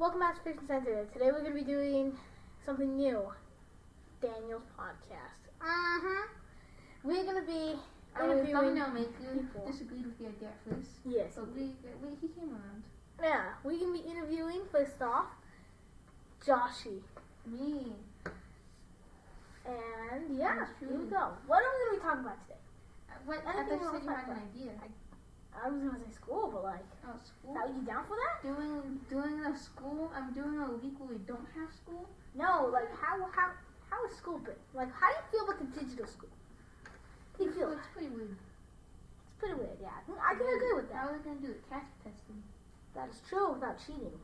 Welcome back to Fiction Center. Today we're going to be doing something new. Daniel's podcast. We're going to be interviewing thumbnail maker people. disagreed with your idea at first. Yes. But he came around. Yeah, we're going to be interviewing, first off, Joshy. Me. And yeah, That's here true. we go. What are we going to be talking about today? I Anything thought you said else you like had an that? idea. I was going to say school, but like, Oh, school? are you down for that? Doing a school? I'm doing a week where we don't have school? No, like, how is school been? Like, how do you feel about the digital school? How do you feel? It's pretty weird. It's pretty weird, yeah. I can agree with How that. are they going to do it? Casper testing. That is true without cheating.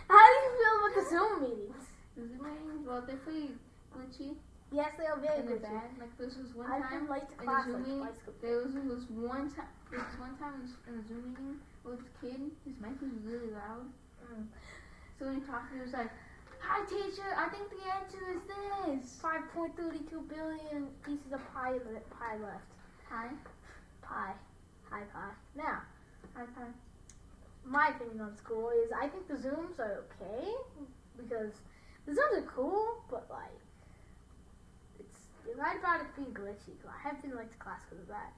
How do you feel about the Zoom meetings? Does it mean? Well, they're pretty glitchy Yes, they are very and they're good. bad. Like, this was one I've time been late to in a class Zoom like meeting. twice. There was one time in a Zoom meeting with this kid. His mic was really loud. So when he talked, he was like, "Hi, teacher. I think the answer is this." 5.32 billion pieces of pie left. Hi. Pie. Hi, pie. Now, Hi. my opinion on school is I think the Zooms are okay because the Zooms are cool, but like, you're right about it being glitchy. I haven't been late to class because of that.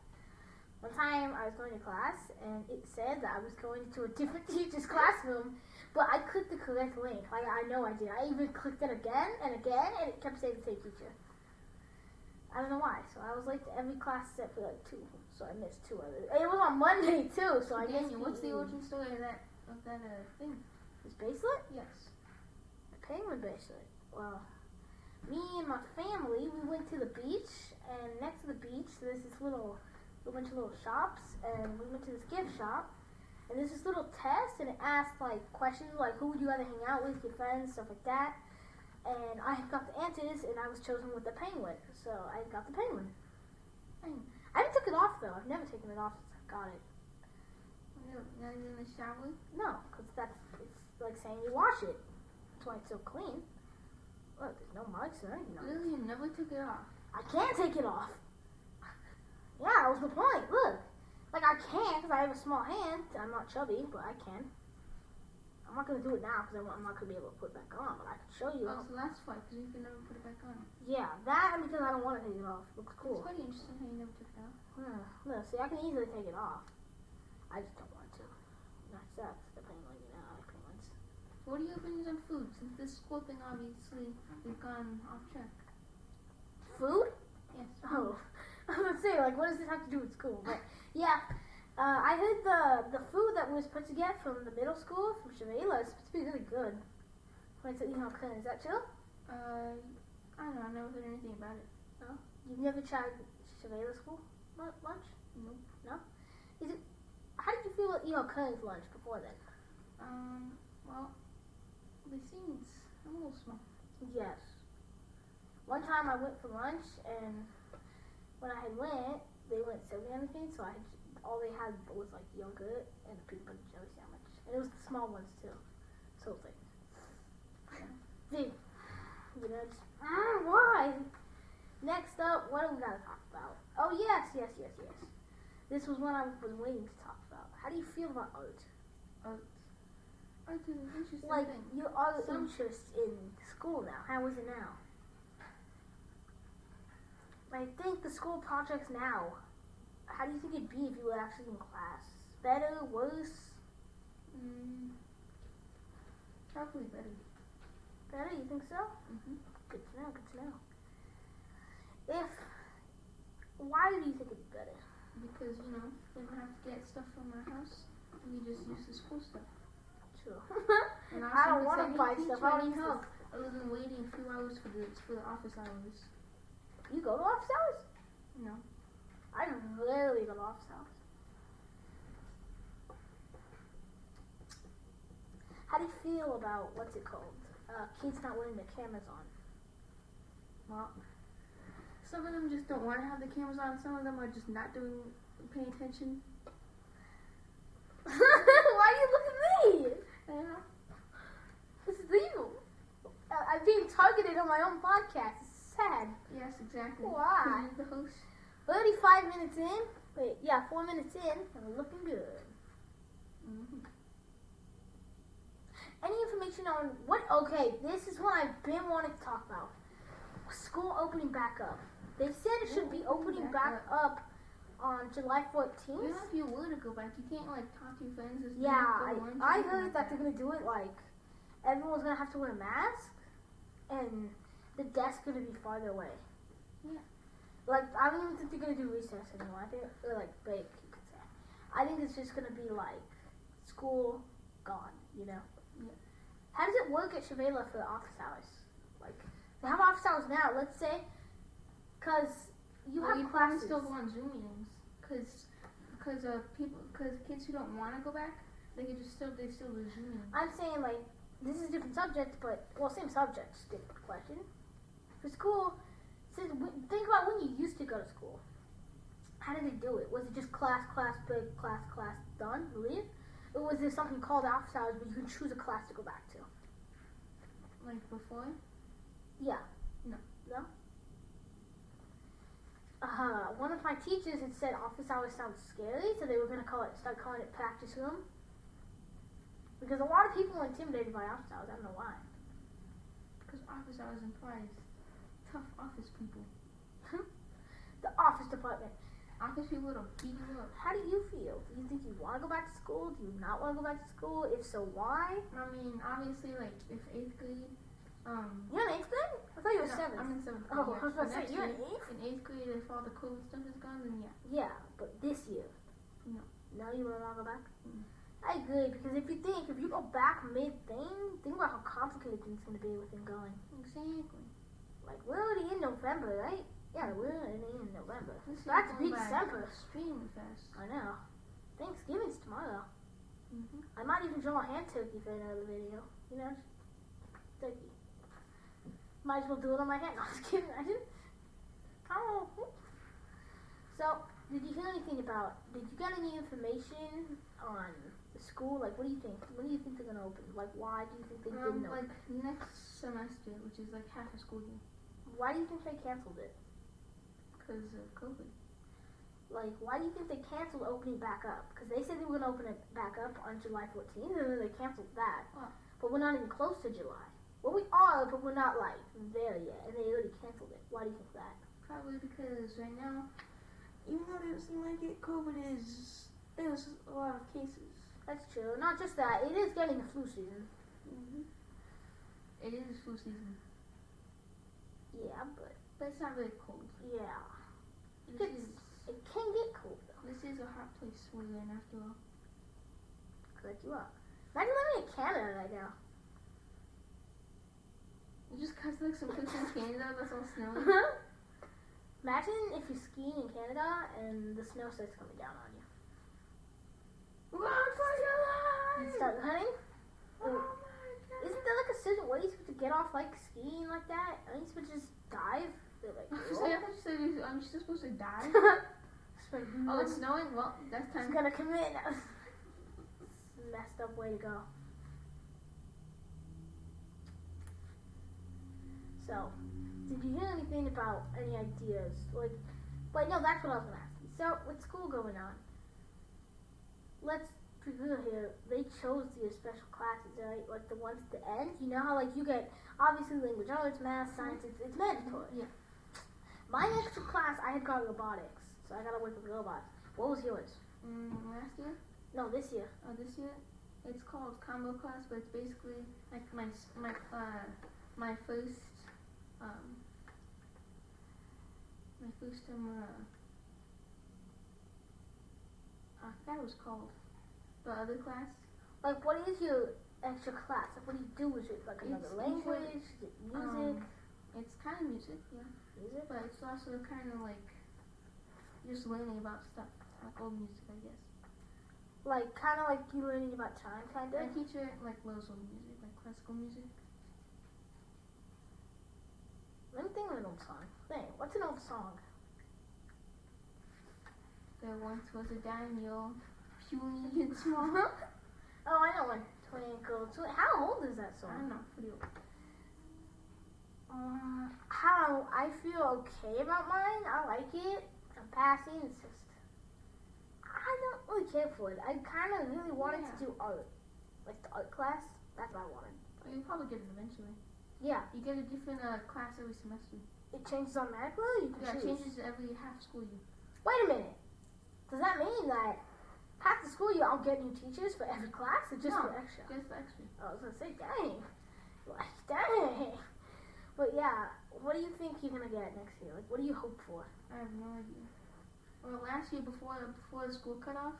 One time I was going to class and it said that I was going to a different teacher's classroom, but I clicked the correct link. Like, I know I did. I even clicked it again, and it kept saying the same teacher. I don't know why. So I was late to every class except for like 2. So I missed 2 others. It was on Monday too, so I missed. Daniel, what's the origin story of that thing? This bracelet? Yes. The penguin bracelet. Well, me and my family, we went to the beach, and next to the beach, there's this a bunch of little shops, and we went to this gift shop, and there's this little test, and it asked like questions like who would you rather hang out with, your friends, stuff like that. And I got the answers, and I was chosen with the penguin, so I got the penguin. I haven't took it off though. I've never taken it off since I got it. Not even in the shower? No, because it's like saying you wash it. That's why it's so clean. Look, there's no marks or anything on it. Really? You never took it off? I can't take it off. Yeah, that was the point. Look. Like, I can't because I have a small hand. I'm not chubby, but I can. I'm not going to do it now because I'm not going to be able to put it back on, but I can show you. Oh, so that's why, because you can never put it back on. Yeah, that and because I don't want to take it off. It looks cool. It's quite interesting how you never took it off. Look, see, I can easily take it off. I just don't want to. That's the penguin, you know, I like penguins. What are your opinions on food? Since this school thing, obviously, we've gone off track. Food? Yes. Oh, I was going to say, like, what does this have to do with school? But, yeah, I heard the food that we were supposed to get from the middle school, from Shavela, is supposed to be really good. Like, so, is that true? I don't know. I never heard anything about it. No? You've never tried Shavela school lunch? Nope. No? How did you feel about Kearns lunch before then? Well, they seemed a little small. Yes. One time I went for lunch, and when I had went, they went serving anything, so all they had was like yogurt and a peanut butter jelly sandwich, and it was the small ones too. So it's like, big, why? Next up, what do we gotta talk about? Oh yes. This was one I was waiting to talk about. How do you feel about art? Art is an interesting Like thing. your art interest in school now. How is it now? I think the school projects now. How do you think it'd be if you were actually in class? Better, worse? Probably better. Better? You think so? Good to know. Why do you think it'd be better? Because, we don't have to get stuff from our house. We just use the school stuff. True. And I don't want to to buy stuff. I need don't help. Other than waiting a few hours for the office hours. You go to office hours? No. I rarely go to office hours. How do you feel about, what's it called? Kids not wearing their cameras on. Well, some of them just don't want to have the cameras on. Some of them are just not paying attention. Why do you look at me? I don't know. This is evil. I'm being targeted on my own podcast. It's sad. Yes, exactly. Why? You're the host. 35 minutes in. Wait, yeah, 4 minutes in, and we're looking good. information on what. Okay, this is what I've been wanting to talk about. School opening back up. They said it should be opening back up on July 14th. Even if you were to go back, you can't like talk to your friends. Yeah, I heard that they're gonna do it like everyone's gonna have to wear a mask, and the desk's gonna be farther away. Yeah. Like I don't even think they're gonna do recess anymore. I think they're like break, you could say. I think it's just gonna be like school gone. You know. Yeah. How does it work at Chevela for the office hours? Like they have office hours now. Let's say, cause you have classes. Still go on Zoom meetings, cause kids who don't want to go back, they can just still do Zoom meetings. I'm saying like this is a different subject, but well, same subject, different question. For school, think about when you used to go to school. How did they do it? Was it just class, break, class, done, leave? Or was there something called office hours where you can choose a class to go back to? Like before? Yeah. No. No? One of my teachers had said office hours sounds scary, so they were going to start calling it practice room. Because a lot of people are intimidated by office hours. I don't know why. Because office hours implies tough office people. The office department. Office people will beat you up. How do you feel? Do you think you want to go back to school? Do you not want to go back to school? If so, why? I mean, obviously, like, if 8th grade, You're in 8th grade? I thought you were 7th. I'm in 7th grade. Oh, I was about to say, you're in 8th? In 8th grade, if all the COVID stuff is gone, then yeah. Yeah, but this year? No. No, you want to go back? Mm. I agree, because if you go back mid-thing, think about how complicated things going to be with them going. Exactly. Like, we're already in November, right? Yeah, we're already in November. This That's year's big going by December. extremely fast. I know. Thanksgiving's tomorrow. Mm-hmm. I might even draw a hand turkey for another video. You know, turkey. Might as well do it on my hand. No, I'm just kidding. I didn't. Oh. So, did you hear anything about? Did you get any information on the school? Like, what do you think? When do you think they're gonna open? Like, why do you think they didn't open? Like next semester, which is like half a school year. Why do you think they canceled it? Because of COVID. Like, why do you think they canceled opening back up? Because they said they were gonna open it back up on July 14th, and then they canceled that. Oh. But we're not even close to July. Well, we are, but we're not like there yet, and they already canceled it. Why do you think that? Probably because right now, even though it doesn't seem like it, there's a lot of cases. That's true. Not just that, it is getting the flu season. Mm-hmm. It is flu season. Yeah, but it's not really cold. yeah, It can get cold though. This is a hot place we're in after all. Good you up. Imagine living in Canada right now. You just cut like some place in Canada that's all snowy. Imagine if you're skiing in Canada and the snow starts coming down on you. Run for your life! You start running? Oh my god. Isn't there like a certain way you're supposed to get off like skiing like that? Aren't you supposed to just dive? They're like, So I thought you said I'm still supposed to die? Oh, it's snowing? Well, that's time. It's gonna commit. Messed up way to go. So, did you hear anything about any ideas? Like, wait, no, that's what I was gonna ask you. So, with school going on, let's be real here. They chose these special classes, right? Like the ones at the end. You know how like you get obviously language arts, math, science. It's mandatory. Yeah. My extra class, I had got robotics, so I gotta work with robots. What was yours? Last year? No, this year. Oh, this year? It's called combo class, but it's basically like my first I forgot what it was called. The other class. Like, what is your extra class? Like, what do you do? Is it like another language? Is it music? It's kind of music, yeah. Music? But it's also kind of like just learning about stuff, like old music, I guess. Like, kind of like you learning about time, kind of? My teacher like loves old music, like classical music. Let me think of an old song. What's an old song? There once was a daimyo, puny and small. Oh, I know one. Twinkle, twinkle. How old is that song? I don't know, pretty old. How I feel okay about mine. I like it. I'm passing. It's just I don't really care for it. I kind of really wanted to do art. like the art class. That's what I wanted. You'll probably get it eventually. Yeah. You get a different class every semester. It changes automatically. Or you can Yeah, it choose? changes every half school year. Wait a minute. Does that mean that half the school year I'll get new teachers for every class, or just No, for extra? Just the extra. I was gonna say, dang, like dang. But yeah, what do you think you're gonna get next year? Like, what do you hope for? I have no idea. Well, last year before the school cut off,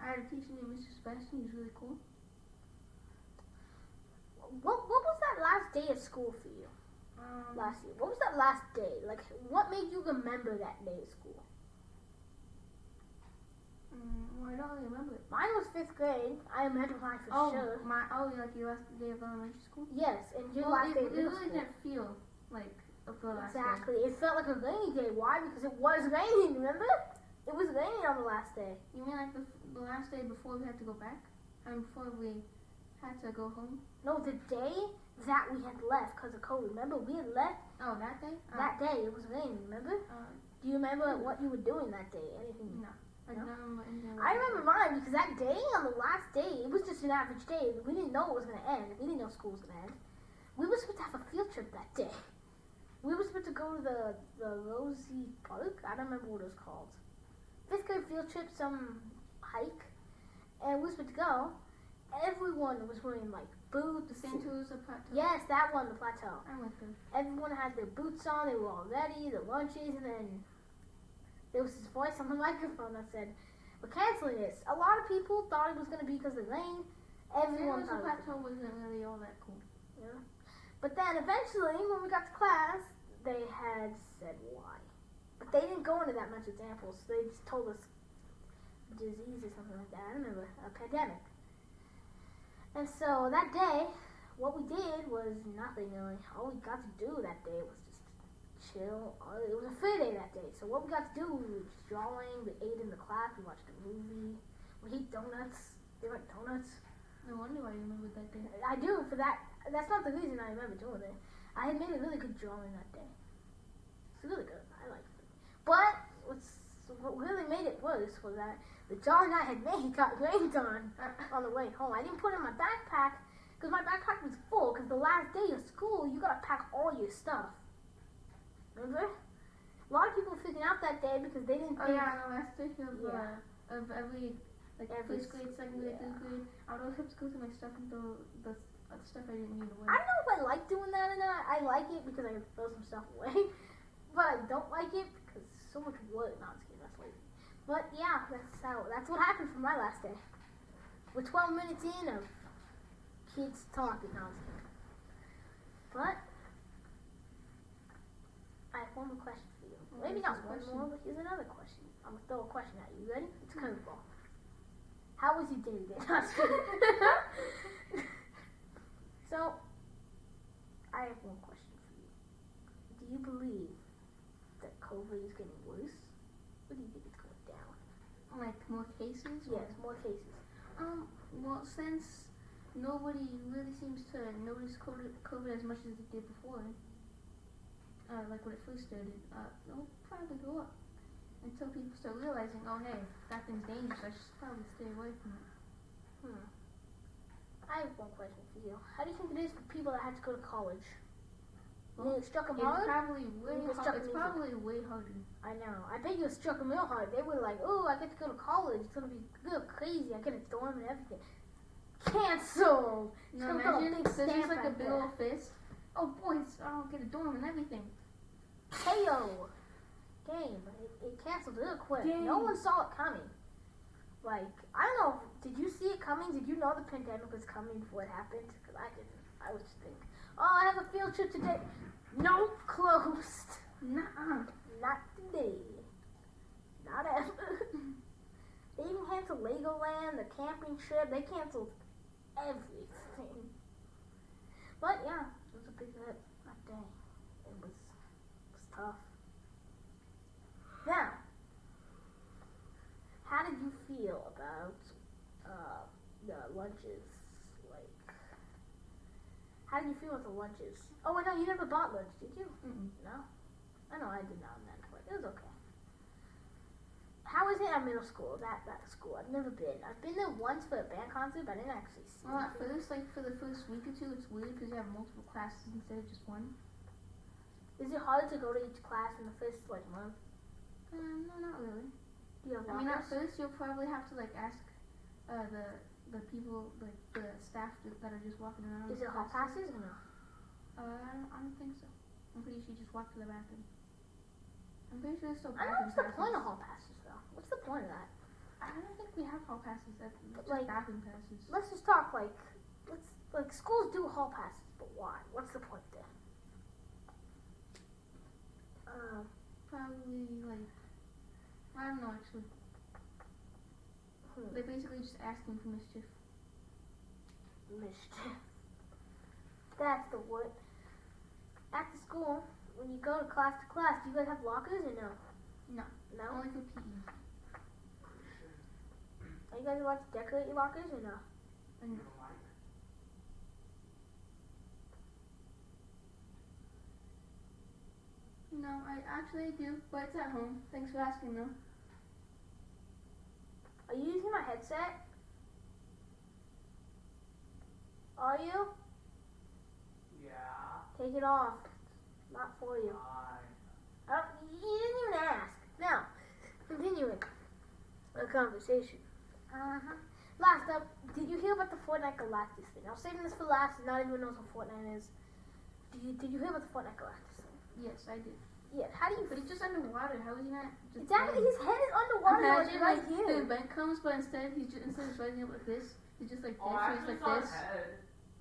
I had a teacher named Mr. Sebastian. He was really cool. What was that last day of school for you last year? What was that last day? Like, what made you remember that day of school? Well, I don't really remember it. Mine was 5th grade. I remember mine for sure. Like your last day of elementary school? Yes, and your Well, last day of it middle really school. didn't feel like a full last day. Exactly. It felt like a rainy day. Why? Because it was raining, remember? It was raining on the last day. You mean like the last day before we had to go back? I mean, before we had to go home? No, the day that we had left because of COVID. Remember, we had left Oh, that day? that day. It was raining, remember? Do you remember what you were doing that day? Anything? No. I No? don't remember anything. I remember mine because that day, on the last day, it was just an average day. We didn't know it was going to end. We didn't know school was going to end. We were supposed to have a field trip that day. We were supposed to go to the Rosie Park. I don't remember what it was called. 5th grade field trip, some hike. And we were supposed to go. Everyone was wearing like boots. The Santosa Plateau. Yes, that one, the plateau. I went there. Everyone had their boots on. They were all ready, the lunches, and then there was this voice on the microphone that said, "We're canceling this." A lot of people thought it was going to be because of the rain. Everyone Santosa thought it was. Plateau wasn't really all that cool. Yeah. But then eventually, when we got to class, they had said why. But they didn't go into that much examples. So they just told us disease or something like that. I remember a pandemic. And so that day, what we did was nothing really. All we got to do that day was just chill. It was a free day that day. So what we got to do, we were just drawing. We ate in the class. We watched a movie. We ate donuts. They like donuts. No wonder why you remembered that day. I do for that. That's not the reason I remember doing it. I had made a really good drawing that day. It's really good. I liked it. But what really made it worse was that the drawing I had made got rained on the way home. I didn't put it in my backpack because my backpack was full. Because the last day of school, you gotta pack all your stuff. Remember? A lot of people were freaking out that day because they didn't. Oh think, yeah, no, last day of every Every first grade, second grade, third grade. I would always have to go through my stuff and throw the stuff I didn't need away. I don't know if I like doing that or not. I like it because I can throw some stuff away. But I don't like it because it's so much work. No, I'm just kidding. That's lazy. But yeah, that's what happened for my last day. We're 12 minutes in of kids talking. No, I'm just kidding. But I have one more question for you. Well, Maybe not one more, but here's another question. I'm gonna throw a question at you. Ready? It's a curveball. How was your day today? No, I'm just kidding. So, I have one question for you. Do you believe that COVID is getting worse? Or do you think it's going down? Like more cases? Yes, more cases. Well, since nobody really seems to notice COVID as much as it did before, like when it first started, it'll probably go up until people start realizing, oh hey, that thing's dangerous. I should probably stay away from it. I have one question for you. How do you think it is for people that had to go to college? Well, it struck them It's hard? probably way It hard. struck It's me probably way harder. I know. I bet you it struck them real hard. They were like, oh, I get to go to college. It's going to be real crazy. I get a dorm and everything. Canceled! It's No, gonna put a imagine big this is stamp like a right big there. old fist. Oh boys, I'll get a dorm and everything. KO. Game. It canceled real quick. Game. No one saw it coming. Like, I don't know. Did you see it coming? Did you know the pandemic was coming before it happened? Because I didn't. I was just thinking, oh, I have a field trip today. Nope, closed. Nuh-uh. Not today. Not ever. They even canceled Legoland, the camping trip. They canceled everything. But yeah, it was a big hit that day. It was tough. Now, how did you feel about the lunches? Like, how did you feel with the lunches? Oh, wait, no, you never bought lunch, did you? Mm-mm. No? I know I did not on that, but it was okay. How is it at middle school? That school? I've never been. I've been there once for a band concert, but I didn't actually see. Well, at first, like for the first week or two, it's weird because you have multiple classes instead of just one. Is it hard to go to each class in the first like month? No, not really. Do you have I mean, at lockers? first you'll probably have to like ask the people, like the staff that are just walking around. Is it hall passes or no? I don't think so. I'm pretty sure you just walk to the bathroom. I'm pretty sure there's still I don't know bathroom what's the passes. point of hall passes though. What's the point of that? I don't think we have hall passes. That's just Like- bathroom passes. Let's just talk like schools do hall passes, but why? What's the point there? Probably like I don't know actually. They're basically just asking for mischief. Mischief. That's the word. At the school, when you go to class, do you guys have lockers or no? No. No? Only for PE. Are you guys allowed to decorate your lockers or no? And no, I actually do, but it's at home. Thanks for asking though. Are you using my headset? Are you? Yeah. Take it off. Not for you. You didn't even ask. Now, continuing the conversation. Last up, did you hear about the Fortnite Galactus thing? I was saving this for last, and not everyone knows what Fortnite is. Did you hear about the Fortnite Galactus thing? Yes, I did. Yeah. How do you? But he's just underwater. How is he not just Exactly. dead? His head is underwater. Like Imagine right like the here. event comes, but instead of rising up like this, he's just like this. Oh, So I he's actually like saw this. his head.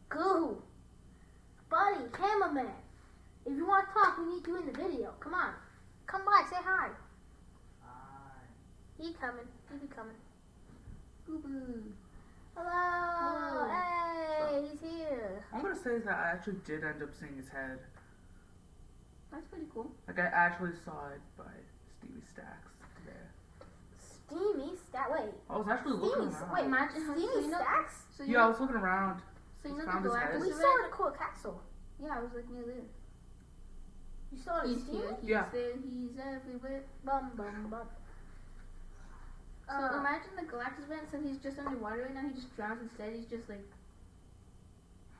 Goo. Buddy, cameraman. If you want to talk, we need you in the video. Come on. Come by. Say hi. He coming. He be coming. Boo boo. Hello. Hello. Hey, he's here. I'm gonna say that I actually did end up seeing his head. That's pretty cool. Like, I actually saw it by Stevie Stacks today. Steamy Stack. Wait. I was actually looking Steamy. around. Wait. Imagine how Steamy you know- Stacks. So you Yeah, I know, was looking around. so you know found the his head. Galactus We event? saw it at Court Castle. Yeah, I was like near there. You saw it in He's Steamy? here, he's Yeah. there, he's everywhere. Bum bum bum. So imagine the Galactus event, since he's just underwater right now, he just drowns instead. He's just like,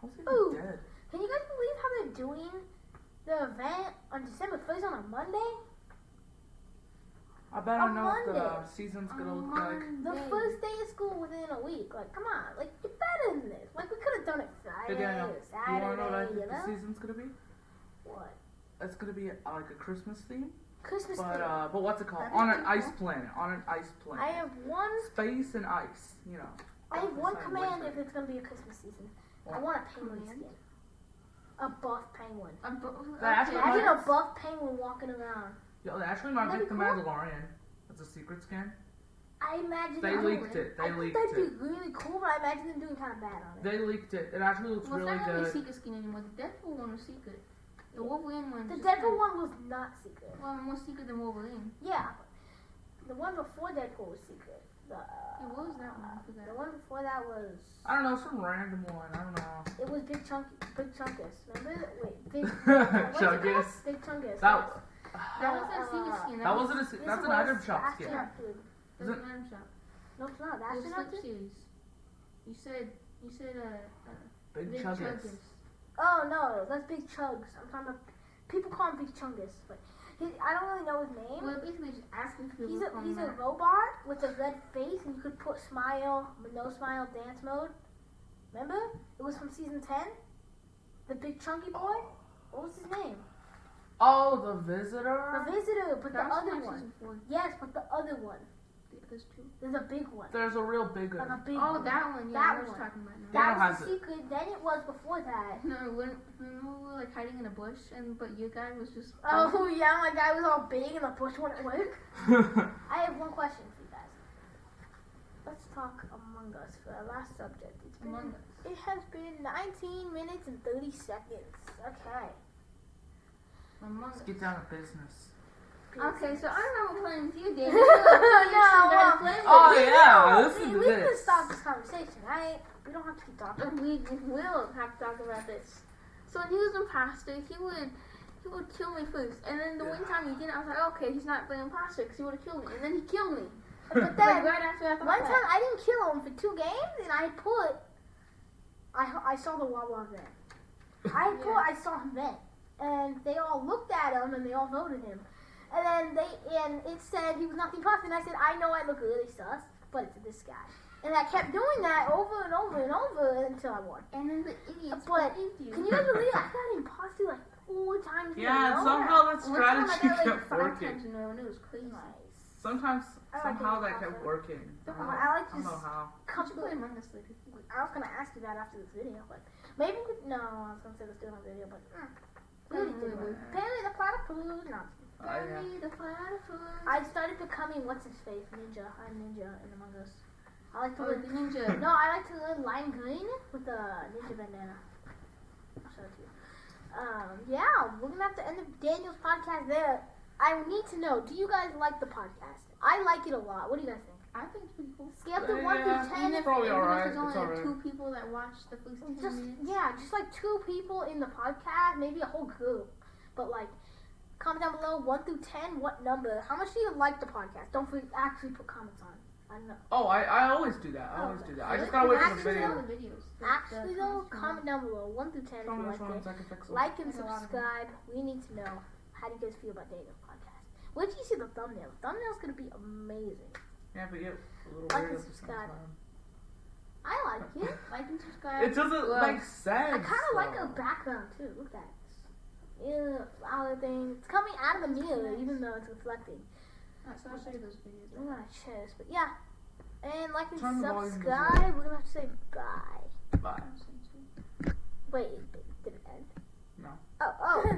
How's he Ooh. dead? Can you guys believe how they're doing the event on December 1st on a Monday? I bet On I know what the Monday. season's gonna on look like. The Monday. first day of school within a week. Like, come on. Like, you're better than this. Like, we could have done it Friday Hey Daniel, or you Saturday, wanna know what I you think know? the season's gonna be? What? It's gonna be like a Christmas theme, Christmas but thing. but what's it called? That'd On be an pretty ice planet. On an ice planet. I have one. Space and ice. You know. I have one It's like command winter. if it's gonna be a Christmas season. I What? want a penguin Command? skin. A buff penguin. That's what Imagine might- a buff penguin walking around. Yo, they actually might That'd make the be cool. Mandalorian. It's a secret skin. I imagine They them leaked doing it. I They think leaked that'd be it. really cool, but I imagine them doing kind of bad on it. They leaked it. It actually looks Well, really it's not really good. secret skin anymore. The Deadpool one was secret. The Wolverine one. The just Deadpool kinda- one was not secret. Well, more secret than Wolverine. Yeah, the one before Deadpool was secret. What was that one? I The forgot. one before that was. I don't know, some random one. I don't know. It was Big Chunkus. Remember? Wait, Big. what's it called? Chungus. Big Chungus. That That wasn't a secret skin. that wasn't a. Yes, That's it an was. item shop The skin. Astronaut Dude. That was an item shop. No, it's not. The It was Astronaut Flip Dude? series. You said Big Big Chuggus. Chuggus. Oh no, that's Big Chugs. I'm talking about. People call him Big Chungus, but I don't really know his name. Well, basically just asking for people He's to call a him that. robot with a red face, and you could put smile, no smile, dance mode. Remember? It was from season 10. The big chunky boy. What was his name? Oh, the visitor. The visitor, but the That was other from one. season 4. Yes, but the other one. There's two. There's a big one. There's a real big Like a one. big Oh, one. that one. Yeah, That I know what one. you're talking about now. Daniel That was has the it. secret. Then it was before that. No, when we were like hiding in a bush, but your guy was just. Oh yeah, my guy was all big and the bush wouldn't work. I have one question for you guys. Let's talk Among Us for our last subject. Among Us. It has been 19 minutes and 30 seconds. Okay. Among Let's Us. get down to business. Okay, so I remember playing with you, Dave. No, Oh yeah, listen to we can this. stop this conversation, right? We don't have to keep talking. We will have to talk about this. So when he was imposter, he would kill me first, and then the one time he didn't, I was like, okay, he's not the imposter because he would have killed me, and then he killed me. But Like then right after I thought one that. time I didn't kill him for 2 games, and I saw the Wawa vent. I saw him vent, and they all looked at him and they all voted him. And then it said he was nothing plus, and I said I know I look really sus, but it's this guy. And I kept doing that over and over and over until I won. And then the idiots But believed you. can you guys believe I got imposter like 4 times in a Yeah, and row? somehow that One time I strategy got like kept 5 working. times in a row, and it was crazy. Nice. Sometimes, I like somehow it that kept also. working. I like I don't know just how. You should play Among Us later. I was gonna ask you that after this video, but maybe no, I was gonna say let's do it on video, but we need to do it. Apparently the platypus, no. Yeah. The platypus. I started becoming what's his face, Ninja. I'm Ninja in Among Us. I like to Oh, learn the ninja. No, I like to learn lime green with the ninja bandana. I'll show it to you. Yeah, we're gonna have to end Daniel's podcast there. I need to know, do you guys like the podcast? I like it a lot. What do you guys think? I think it's pretty cool. Scale to 1 Yeah, through 10. it's probably Even alright. if there's only It's like alright. 2 people that watch the first 10 Just minutes. just like 2 people in the podcast, maybe a whole group. But like, comment down below 1 through 10. What number? How much do you like the podcast? Don't forget, actually put comments on. I know. Oh, I always do that. I always do that. I just gotta wait for the Actually, video. all the videos. Actually though, comment down below 1 through 10 if you Comment liked which it. ones I can fix them. Like and There's a lot of them. subscribe. We need to know, how do you guys feel about Daniel's podcast? Wait till you see the thumbnail. The thumbnail's gonna be amazing. Yeah, but yet a little Like weird and at the same subscribe. time. I like it. Like and subscribe. It doesn't Well, make sense. I kind of like though. her background too. Look at this. Yeah, flower thing. It's coming out of the mirror, even though it's reflecting. Alright, so I'll show you those videos. I'm gonna chest, but yeah. And like and Turn the volume subscribe. We're gonna have to say bye. Bye. Wait, did it end? No. Oh, oh.